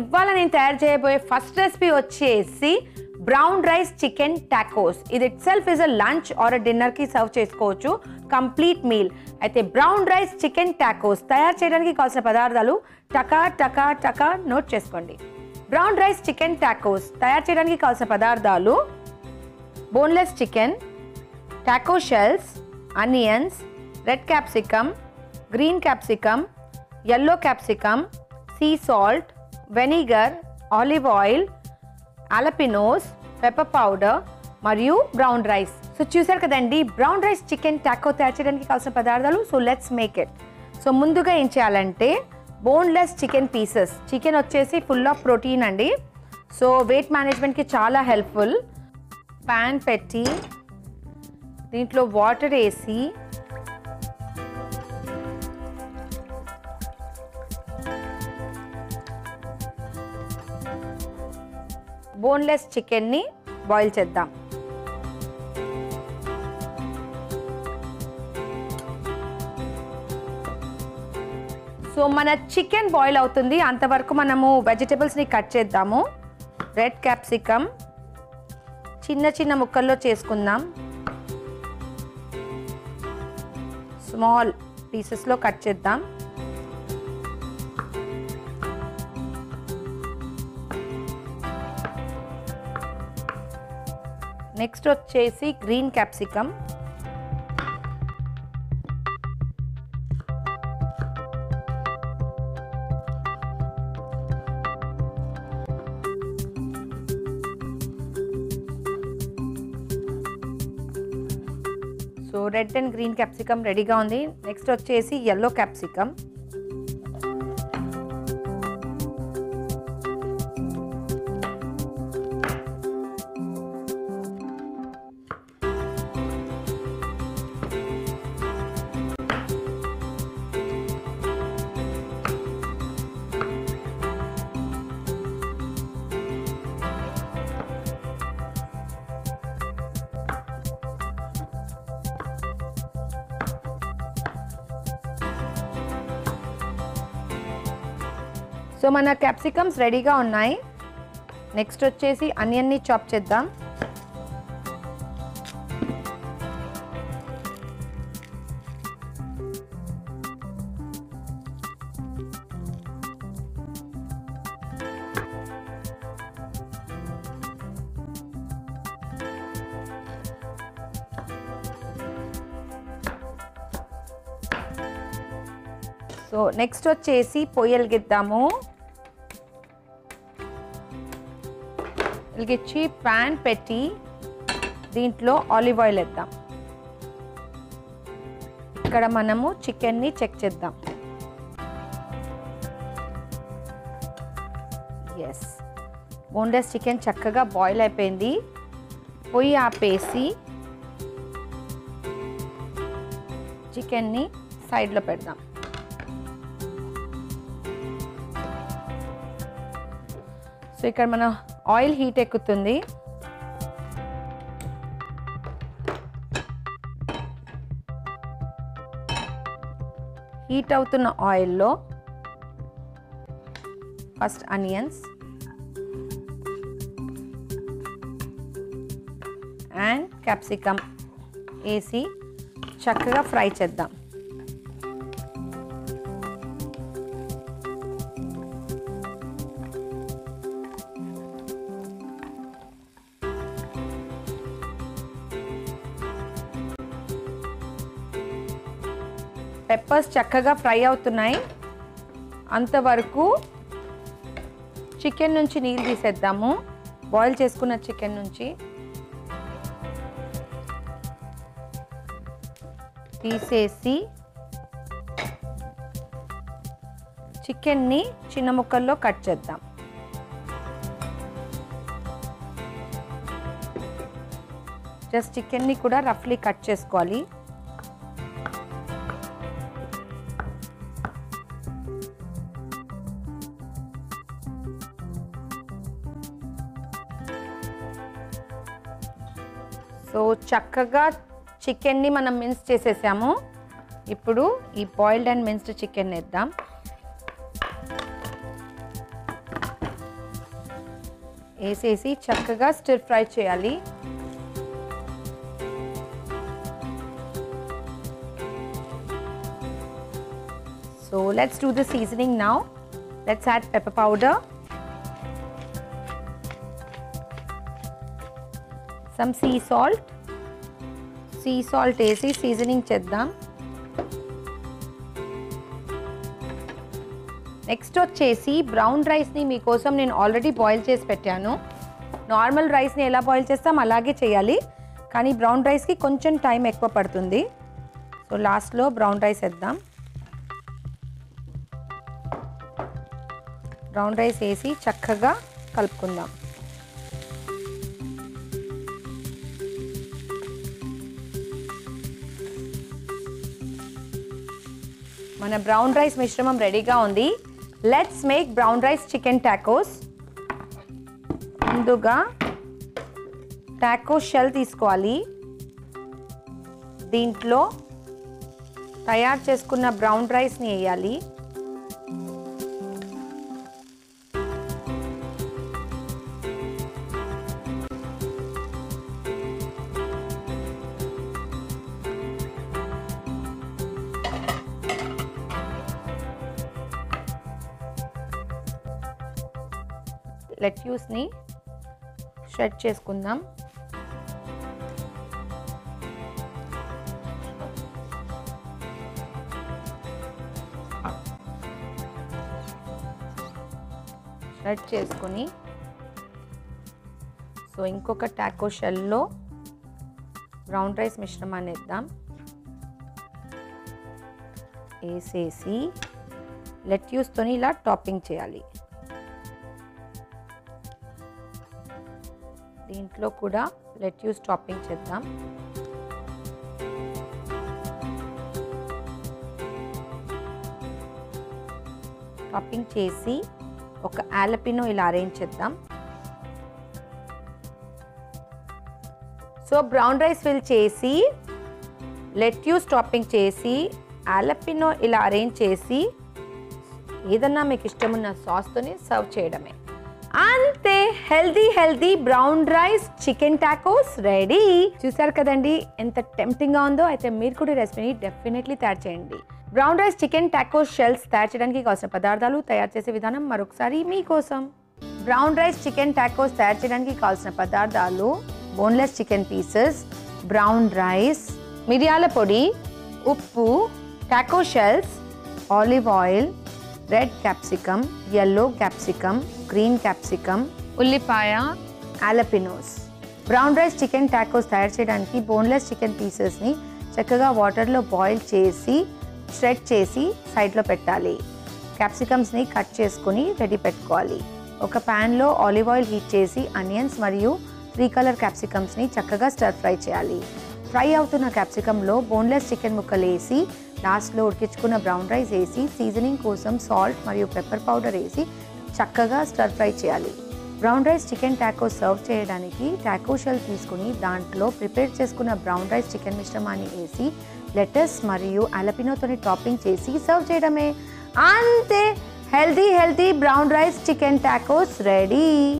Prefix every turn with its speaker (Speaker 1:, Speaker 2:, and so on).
Speaker 1: ఇవాళ నేను తయారు చేయబోయే ఫస్ట్ రెసిపీ వచ్చేసి బ్రౌన్ రైస్ చికెన్ టాకోస్. ఇది it self is a lunch or డిన్నర్కి సర్వ్ చేసుకోవచ్చు, కంప్లీట్ మీల్. అయితే బ్రౌన్ రైస్ చికెన్ టాకోస్ తయారు చేయడానికి కావాల్సిన పదార్థాలు టకా టకా టకా నోట్ చేసుకోండి. బ్రౌన్ రైస్ చికెన్ టాకోస్ తయారు చేయడానికి కావాల్సిన పదార్థాలు boneless chicken, Taco shells, onions, red capsicum, green capsicum, yellow capsicum, sea salt, vinegar, olive oil, jalapenos, pepper powder మరియు బ్రౌన్ రైస్. సో చూసారు కదండి బ్రౌన్ రైస్ చికెన్ టాకో తయారు చేయడానికి కావాల్సిన పదార్థాలు. So let's make it. So ముందుగా ఏం చేయాలంటే బోన్లెస్ చికెన్ పీసెస్. చికెన్ వచ్చేసి ఫుల్ ఆఫ్ ప్రోటీన్ అండి. సో వెయిట్ మేనేజ్మెంట్కి చాలా హెల్ప్ఫుల్. ప్యాన్ పెట్టి దీంట్లో వాటర్ వేసి బోన్లెస్ చికెన్ని బాయిల్ చేద్దాం. సో మన చికెన్ బాయిల్ అవుతుంది, అంతవరకు మనము వెజిటేబుల్స్ని కట్ చేద్దాము. రెడ్ క్యాప్సికమ్ చిన్న చిన్న ముక్కల్లో చేసుకుందాం. స్మాల్ పీసెస్లో కట్ చేద్దాం. నెక్స్ట్ వచ్చేసి green capsicum, so red and green capsicum రెడీగా ఉంది. నెక్స్ట్ వచ్చేసి yellow క్యాప్సికమ్, సో మన క్యాప్సికమ్స్ రెడీగా ఉన్నాయి. నెక్స్ట్ వచ్చేసి ఆనియన్ని చాప్ చేద్దాం. సో నెక్స్ట్ వచ్చేసి పొయ్యి వెలిగిద్దాము. వెలిగించి ప్యాన్ పెట్టి దీంట్లో ఆలివ్ ఆయిల్ వేద్దాం. ఇక్కడ మనము చికెన్ని చెక్ చేద్దాం. ఎస్, బోన్లెస్ చికెన్ చక్కగా బాయిల్ అయిపోయింది. పొయ్యి ఆపేసి చికెన్ని సైడ్లో పెడదాం. సో ఇక్కడ మన ఆయిల్ హీట్ ఎక్కుతుంది. హీట్ అవుతున్న ఆయిల్లో ఫస్ట్ ఆనియన్స్ అండ్ క్యాప్సికమ్ వేసి చక్కగా ఫ్రై చేద్దాం. పెప్పర్స్ చక్కగా ఫ్రై అవుతున్నాయి. అంతవరకు చికెన్ నుంచి నీళ్ళు తీసేద్దాము. బాయిల్ చేసుకున్న చికెన్ నుంచి తీసేసి చికెన్ని చిన్న ముక్కల్లో కట్ చేద్దాం. జస్ట్ చికెన్ని కూడా రఫ్లీ కట్ చేసుకోవాలి. సో చక్కగా చికెన్ని మనం మిన్స్ చేసేసాము. ఇప్పుడు ఈ బాయిల్డ్ అండ్ మిన్స్డ్ చికెన్ వేద్దాం. వేసేసి చక్కగా స్టిర్ ఫ్రై చేయాలి. So let's do the seasoning now. Let's add pepper powder, some sea salt వేసి సీజనింగ్ చేద్దాం. నెక్స్ట్ వచ్చేసి బ్రౌన్ రైస్ని మీకోసం నేను ఆల్రెడీ బాయిల్ చేసి పెట్టాను. నార్మల్ రైస్ని ఎలా బాయిల్ చేస్తాం అలాగే చేయాలి, కానీ బ్రౌన్ రైస్కి కొంచెం టైం ఎక్కువ పడుతుంది. సో లాస్ట్లో బ్రౌన్ రైస్ వేద్దాం. బ్రౌన్ రైస్ వేసి చక్కగా కలుపుకుందాం. మన బ్రౌన్ రైస్ మిశ్రమం రెడీగా ఉంది. Let's make brown rice chicken tacos. ముందుగా టాకో షెల్ తీసుకోవాలి. దీంట్లో తయారు చేసుకున్న బ్రౌన్ రైస్ని వేయాలి. లెట్యూస్ని షెడ్ చేసుకుందాం. షెడ్ చేసుకుని సో ఇంకొక టాకో షెల్లో బ్రౌన్ రైస్ మిశ్రమాన్ని వేద్దాం. వేసేసి లెట్యూస్తోని ఇలా టాపింగ్ చేయాలి. దీంట్లో కూడా లెట్యూస్ టాపింగ్ చేద్దాం. టాపింగ్ చేసి ఒక ఆలపినో ఇలా అరేంజ్ చేద్దాం. సో బ్రౌన్ రైస్ ఫిల్ చేసి లెట్యూస్ టాపింగ్ చేసి ఆలపినో ఇలా అరేంజ్ చేసి ఏదన్నా మీకు ఇష్టమున్న సాస్తోని సర్వ్ చేయడమే. అంతే, healthy brown rice chicken tacos ready. చూసారు కదండి ఎంత టెంప్టింగ్గా ఉందో. అయితే మీరు కూడా రెసిపీని డెఫినెట్లీ తయారు చేయండి. Brown rice chicken tacos shells తయారు చేయడానికి కావాల్సిన పదార్థాలు, తయారు చేసే విధానం మరొకసారి మీకోసం. బ్రౌన్ రైస్ చికెన్ టాకోస్ తయారు చేయడానికి కావాల్సిన పదార్థాలు: boneless chicken pieces, brown rice, మిరియాల పొడి, ఉప్పు, Taco shells, olive oil, red capsicum, yellow capsicum, green capsicum, ఉల్లిపాయ, jalapeños. Brown rice chicken tacos తయారు చేయడానికి బోన్లెస్ చికెన్ పీసెస్ని చక్కగా వాటర్లో బాయిల్ చేసి షెడ్ చేసి సైడ్లో పెట్టాలి. క్యాప్సికమ్స్ని కట్ చేసుకుని రెడీ పెట్టుకోవాలి. ఒక ప్యాన్లో ఆలివ్ ఆయిల్ హీట్ చేసి ఆనియన్స్ మరియు 3 కలర్ క్యాప్సికమ్స్ని చక్కగా స్టర్ ఫ్రై చేయాలి. ఫ్రై అవుతున్న క్యాప్సికంలో బోన్లెస్ చికెన్ ముక్కలు వేసి లాస్ట్లో ఉడికించుకున్న బ్రౌన్ రైస్ వేసి సీజనింగ్ కోసం సాల్ట్ మరియు పెప్పర్ పౌడర్ వేసి చక్కగా స్టర్ ఫ్రై చేయాలి. Brown rice chicken Taco serve చేయడానికి టాకో షెల్ తీసుకుని దాంట్లో ప్రిపేర్ చేసుకున్న బ్రౌన్ రైస్ చికెన్ మిశ్రమాన్ని వేసి లెటస్ మరియు ఆలపినోతోని టాపింగ్ చేసి సర్వ్ చేయడమే. అంతే, healthy brown rice chicken tacos ready.